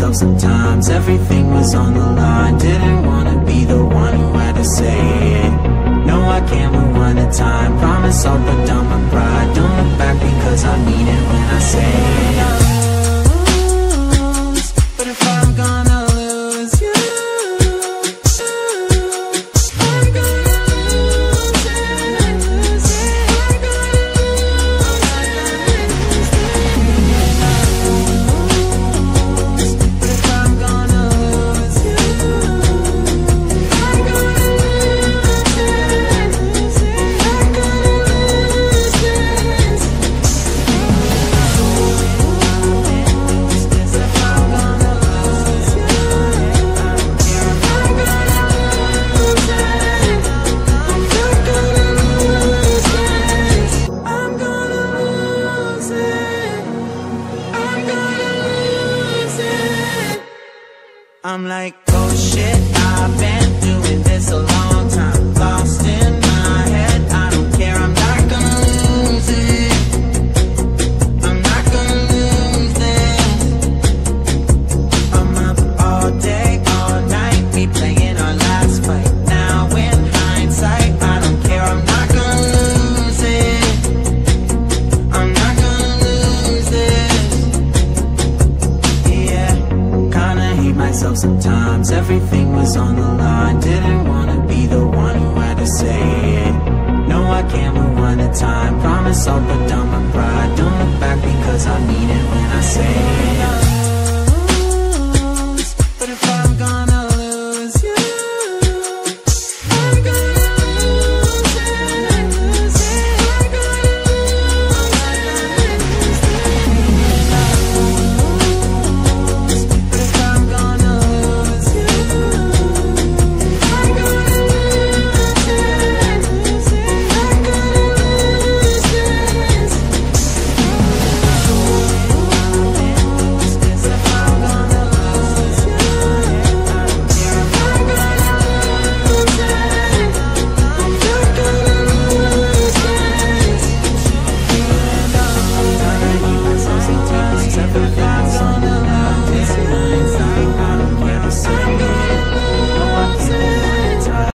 myself sometimes. Everything was on the line. Didn't wanna be the one who had to say it. No, I can't rewind the time. Promise I'll put down my pride. Don't look back because I mean it when I say it. But if I'm gonna lose you, I'm gonna lose it. I'm gonna lose it. But if I'm gonna lose you, I'm gonna lose it. I'm gonna lose it. I'm like, oh shit, I've been doing this a long time. Lost in my head, I don't care, I'm not gonna lose it. I'm not gonna lose this. I'm up all day, all night, replaying our last fight. Now in hindsight, I don't care, I'm not gonna lose it. I'm not gonna lose this. Yeah, kinda hate myself sometimes. Everything was on the line. Didn't wanna be the one who had to say it. No, I can't rewind the time. Promise I'll put down my pride. Don't look back